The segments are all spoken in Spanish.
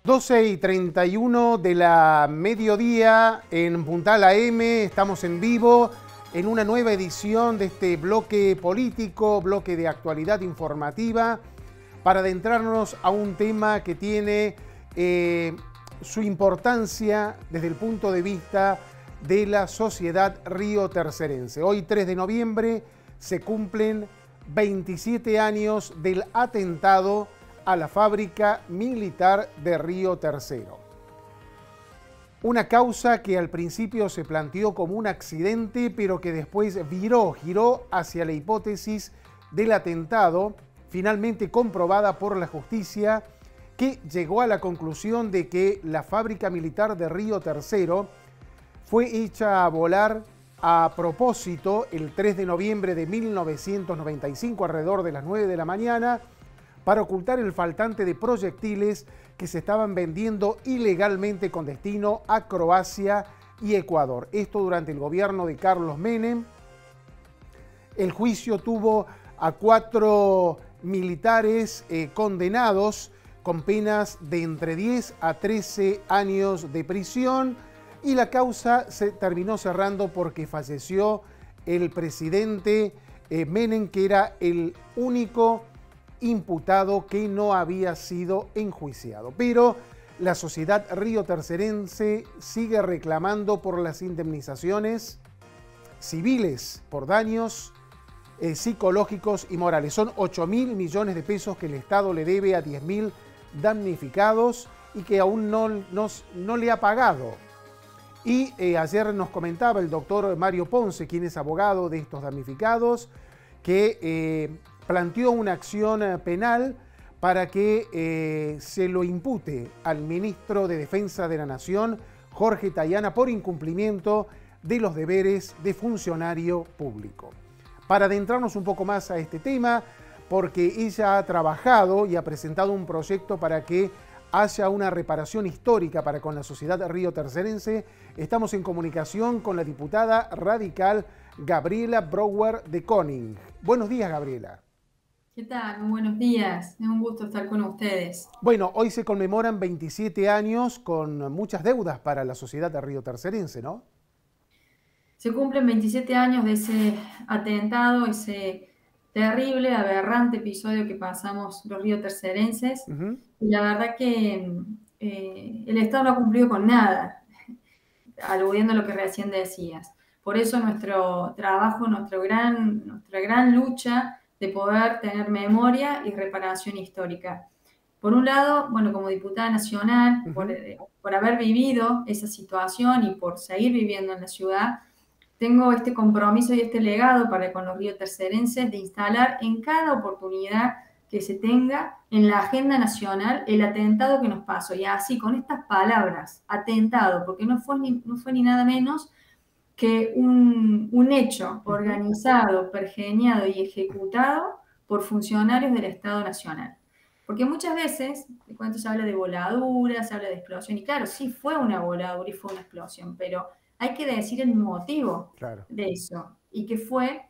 12:31 de la mediodía en Puntal AM, estamos en vivo en una nueva edición de este bloque político, bloque de actualidad informativa, para adentrarnos a un tema que tiene su importancia desde el punto de vista de la sociedad riotercerense. Hoy, 3 de noviembre, se cumplen 27 años del atentado a la fábrica militar de Río Tercero. Una causa que al principio se planteó como un accidente, pero que después giró hacia la hipótesis del atentado, finalmente comprobada por la justicia, que llegó a la conclusión de que la fábrica militar de Río Tercero fue hecha a volar a propósito el 3 de noviembre de 1995, alrededor de las 9 de la mañana, para ocultar el faltante de proyectiles que se estaban vendiendo ilegalmente con destino a Croacia y Ecuador. Esto durante el gobierno de Carlos Menem. El juicio tuvo a 4 militares condenados con penas de entre 10 a 13 años de prisión, y la causa se terminó cerrando porque falleció el presidente Menem, que era el único imputado que no había sido enjuiciado. Pero la sociedad riotercerense sigue reclamando por las indemnizaciones civiles por daños psicológicos y morales. Son 8.000 millones de pesos que el Estado le debe a 10.000 damnificados y que aún no le ha pagado. Y ayer nos comentaba el doctor Mario Ponce, quien es abogado de estos damnificados, que planteó una acción penal para que se lo impute al ministro de Defensa de la Nación, Jorge Tayana, por incumplimiento de los deberes de funcionario público. Para adentrarnos un poco más a este tema, porque ella ha trabajado y ha presentado un proyecto para que haya una reparación histórica para con la sociedad riotercerense, estamos en comunicación con la diputada radical Gabriela Brouwer de Koning. Buenos días, Gabriela. ¿Qué tal? Muy buenos días. Es un gusto estar con ustedes. Bueno, hoy se conmemoran 27 años con muchas deudas para la sociedad riotercerense, ¿no? Se cumplen 27 años de ese atentado, ese terrible, aberrante episodio que pasamos los riotercerenses. Y la verdad que el Estado no ha cumplido con nada, aludiendo a lo que recién decías. Por eso nuestro trabajo, nuestra gran lucha de poder tener memoria y reparación histórica. Por un lado, bueno, como diputada nacional, por haber vivido esa situación y por seguir viviendo en la ciudad, tengo este compromiso y este legado para con los riotercerenses de instalar en cada oportunidad que se tenga en la agenda nacional el atentado que nos pasó. Y así, con estas palabras, atentado, porque no fue ni nada menos que un hecho organizado, pergeñado y ejecutado por funcionarios del Estado Nacional. Porque muchas veces, de cuento, se habla de voladuras, se habla de explosión, y claro, sí fue una voladura y fue una explosión, pero hay que decir el motivo de eso, y que fue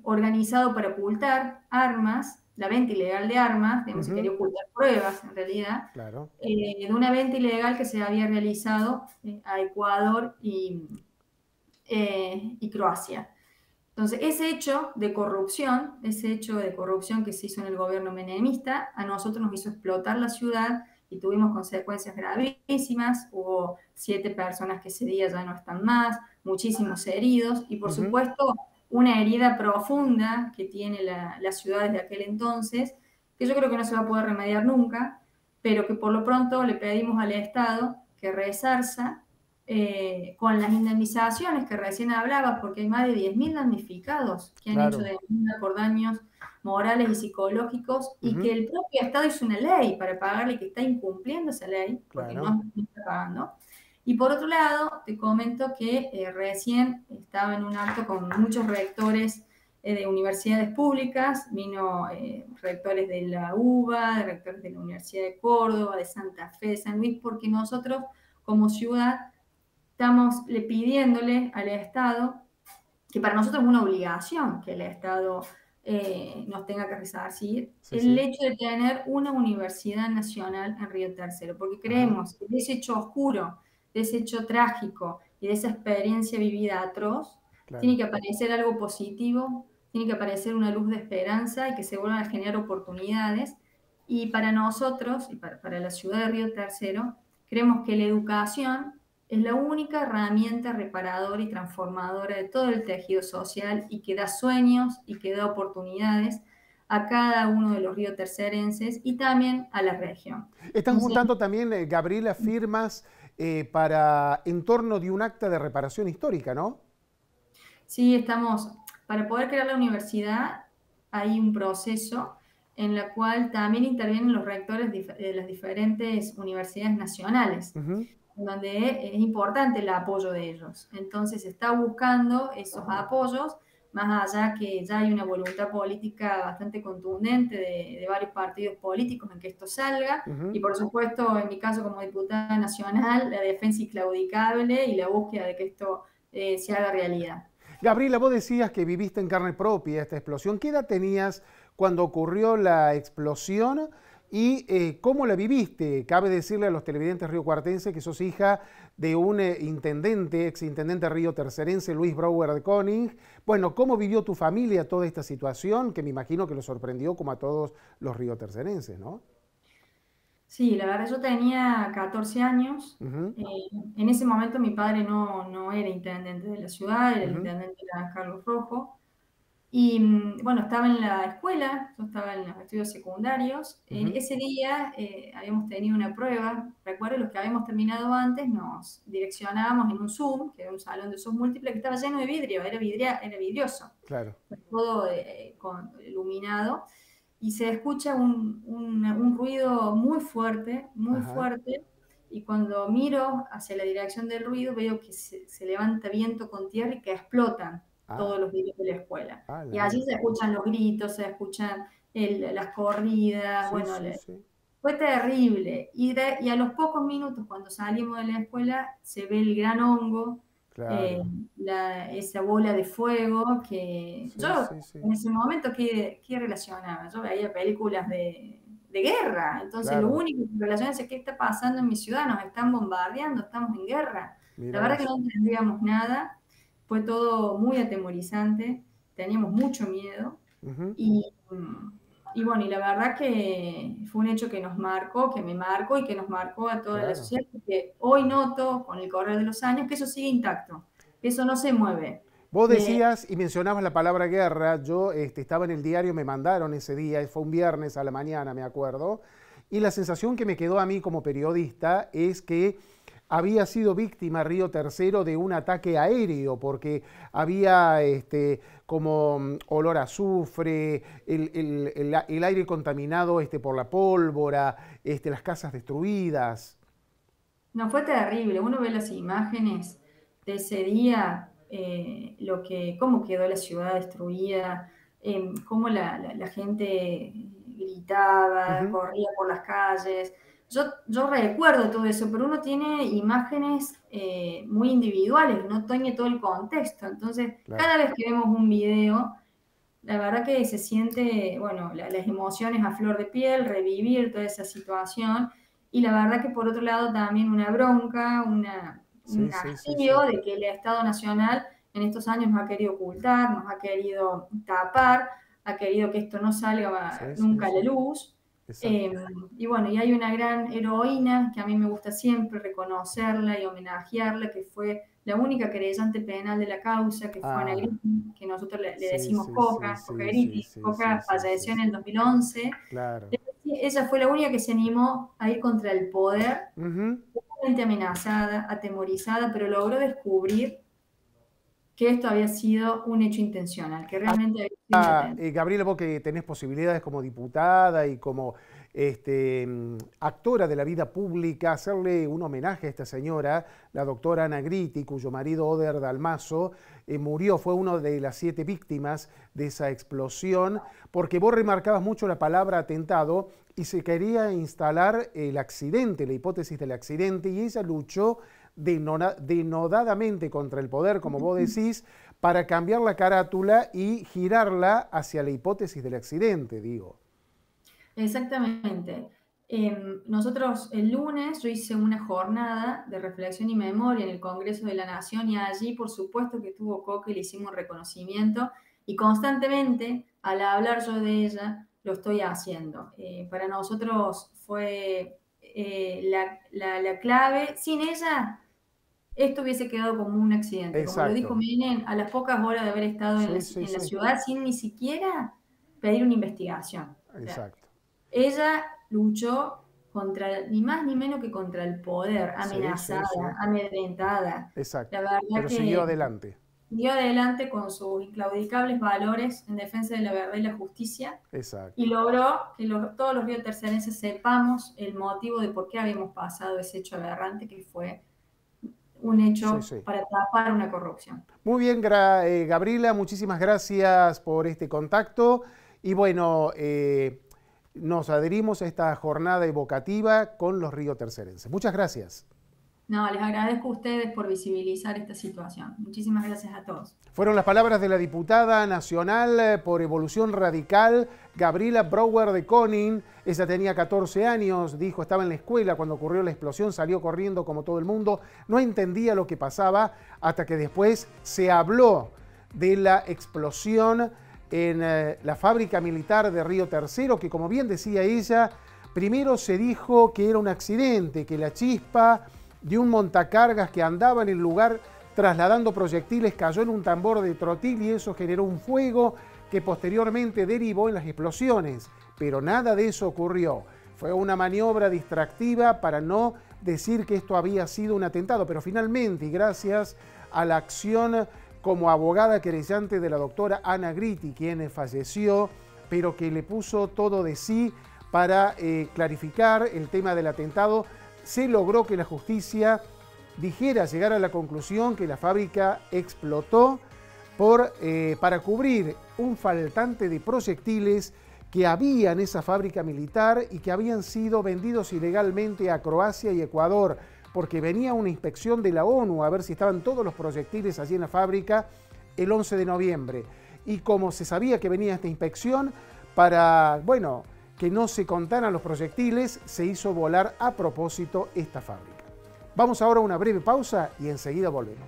organizado para ocultar armas, la venta ilegal de armas, digamos, se quería ocultar pruebas en realidad, de una venta ilegal que se había realizado a Ecuador y Croacia. Entonces, ese hecho de corrupción que se hizo en el gobierno menemista, a nosotros nos hizo explotar la ciudad y tuvimos consecuencias gravísimas. Hubo 7 personas que ese día ya no están más, muchísimos heridos y, por supuesto, una herida profunda que tiene la ciudad desde aquel entonces, que yo creo que no se va a poder remediar nunca, pero que por lo pronto le pedimos al Estado que resarza con las indemnizaciones que recién hablabas, porque hay más de 10.000 damnificados que han hecho demanda por daños morales y psicológicos, y que el propio Estado hizo una ley para pagarle, y que está incumpliendo esa ley, porque no está pagando. Y por otro lado, te comento que recién estaba en un acto con muchos rectores de universidades públicas, vino rectores de la UBA, de rectores de la Universidad de Córdoba, de Santa Fe, de San Luis, porque nosotros como ciudad estamos pidiéndole al Estado, que para nosotros es una obligación que el Estado nos tenga que resarcir, Sí, el sí. hecho de tener una universidad nacional en Río Tercero, porque Ajá, creemos que de ese hecho oscuro, de ese hecho trágico y de esa experiencia vivida atroz, tiene claro. que aparecer algo positivo, tiene que aparecer una luz de esperanza y que se vuelvan a generar oportunidades. Y para nosotros, y para la ciudad de Río Tercero, creemos que la educación es la única herramienta reparadora y transformadora de todo el tejido social y que da sueños y que da oportunidades a cada uno de los riotercerenses y también a la región. Están Entonces, juntando también, Gabriela, firmas para en torno de un acta de reparación histórica, ¿no? sí, para poder crear la universidad hay un proceso en el cual también intervienen los rectores de las diferentes universidades nacionales, Ujú. donde es importante el apoyo de ellos. Entonces se está buscando esos apoyos, más allá que ya hay una voluntad política bastante contundente de varios partidos políticos en que esto salga, y Ujú. por supuesto, en mi caso como diputada nacional, la defensa inclaudicable y la búsqueda de que esto se haga realidad. Gabriela, vos decías que viviste en carne propia esta explosión. ¿Qué edad tenías cuando ocurrió la explosión y cómo la viviste? Cabe decirle a los televidentes riocuartenses que sos hija de un intendente, exintendente riotercerense, Luis Brouwer de Koning. Bueno, ¿cómo vivió tu familia toda esta situación? Que me imagino que lo sorprendió como a todos los riotercerenses, ¿no? Sí, la verdad yo tenía 14 años. Ujú, Eh, en ese momento mi padre no era intendente de la ciudad, el ujú, intendente era Carlos Rojo. Y bueno, estaba en la escuela, yo estaba en los estudios secundarios. En ujú. ese día habíamos tenido una prueba. Recuerdo, los que habíamos terminado antes nos direccionábamos en un Zoom, que era un salón de Zoom múltiple que estaba lleno de vidrio, era vidrioso, Claro. todo iluminado. Y se escucha un ruido muy Ajá. fuerte. Y cuando miro hacia la dirección del ruido, veo que se levanta viento con tierra y que explotan Ah, todos los vidrios de la escuela. la Y allí mía. se escuchan los gritos, se escuchan las corridas, Sí, bueno, sí, sí. fue terrible. Y a los pocos minutos, cuando salimos de la escuela, se ve el gran hongo, eh, Claro. esa bola de fuego que Sí, yo sí, sí. en ese momento, ¿qué relacionaba? Yo veía películas de guerra, entonces lo Claro. único que relacionaba es qué está pasando en mi ciudad, nos están bombardeando, estamos en guerra. La Mira verdad que vos. no entendíamos nada, fue todo muy atemorizante, teníamos mucho miedo Ujú. y, y bueno, y la verdad que fue un hecho que nos marcó, que me marcó y que nos marcó a toda la Claro. sociedad, porque hoy noto con el correr de los años que eso sigue intacto, que eso no se mueve. Vos Que decías y mencionabas la palabra guerra. Yo estaba en el diario, me mandaron ese día, fue un viernes a la mañana, me acuerdo. Y la sensación que me quedó a mí como periodista es que había sido víctima Río Tercero de un ataque aéreo, porque había como olor a azufre, el aire contaminado por la pólvora, las casas destruidas. no fue terrible, uno ve las imágenes de ese día, cómo quedó la ciudad destruida, cómo la gente gritaba, Ujú, corría por las calles. Yo recuerdo todo eso, pero uno tiene imágenes muy individuales, no tiene todo el contexto. Entonces, claro. cada vez que vemos un video, la verdad que se siente, bueno, las emociones a flor de piel, revivir toda esa situación. Y la verdad que por otro lado también una bronca, un Sí, sí, sí, hastío sí. de que el Estado Nacional en estos años nos ha querido ocultar, nos ha querido tapar, ha querido que esto no salga Sí, sí, nunca a la sí. luz. Eh, Exacto. y bueno, y hay una gran heroína que a mí me gusta siempre reconocerla y homenajearla, que fue la única querellante penal de la causa, que fue Ana Ah, Griffin, que nosotros le sí, decimos sí, sí, Coca sí, sí, Griffin. sí, sí, Coca sí, sí, falleció en sí. el 2011. Claro. Ella fue la única que se animó a ir contra el poder, Ujú. totalmente amenazada, atemorizada, pero logró descubrir que esto había sido un hecho intencional, que realmente había sido un atentado. Gabriela, vos que tenés posibilidades como diputada y como actora de la vida pública, hacerle un homenaje a esta señora, la doctora Ana Gritti, cuyo marido Oder Dalmazo murió, fue una de las 7 víctimas de esa explosión, porque vos remarcabas mucho la palabra atentado y se quería instalar el accidente, la hipótesis del accidente, y ella luchó denodadamente contra el poder, como vos decís, para cambiar la carátula y girarla hacia la hipótesis del accidente, digo. Exactamente. Nosotros el lunes yo hice una jornada de reflexión y memoria en el Congreso de la Nación y allí por supuesto que tuvo Coque y le hicimos un reconocimiento y constantemente al hablar yo de ella lo estoy haciendo. Para nosotros fue la clave. Sin ella esto hubiese quedado como un accidente. Exacto. Como lo dijo Menem, a las pocas horas de haber estado en la ciudad sin ni siquiera pedir una investigación. Exacto. Ella luchó contra, ni más ni menos que contra el poder, amenazada, amedrentada. Exacto. La verdad pero que siguió adelante. Siguió adelante con sus inclaudicables valores en defensa de la verdad y la justicia. Exacto. Y logró que todos los riotercerenses sepamos el motivo de por qué habíamos pasado ese hecho aberrante que fue un hecho para tapar una corrupción. Muy bien, Gabriela, muchísimas gracias por este contacto. Y bueno, nos adherimos a esta jornada evocativa con los riotercerenses. Muchas gracias. No, les agradezco a ustedes por visibilizar esta situación. Muchísimas gracias a todos. Fueron las palabras de la diputada nacional por Evolución Radical, Gabriela Brouwer de Koning. Ella tenía 14 años, dijo, estaba en la escuela cuando ocurrió la explosión, salió corriendo como todo el mundo, no entendía lo que pasaba hasta que después se habló de la explosión en la fábrica militar de Río Tercero, que como bien decía ella, primero se dijo que era un accidente, que la chispa de un montacargas que andaba en el lugar trasladando proyectiles cayó en un tambor de trotil y eso generó un fuego que posteriormente derivó en las explosiones. Pero nada de eso ocurrió. Fue una maniobra distractiva para no decir que esto había sido un atentado. Pero finalmente, y gracias a la acción como abogada querellante de la doctora Ana Gritti, quien falleció, pero que le puso todo de sí para clarificar el tema del atentado, se logró que la justicia llegar a la conclusión que la fábrica explotó para cubrir un faltante de proyectiles que había en esa fábrica militar y que habían sido vendidos ilegalmente a Croacia y Ecuador, porque venía una inspección de la ONU a ver si estaban todos los proyectiles allí en la fábrica el 11 de noviembre. Y como se sabía que venía esta inspección, para, bueno, que no se contaran los proyectiles, se hizo volar a propósito esta fábrica. Vamos ahora a una breve pausa y enseguida volvemos.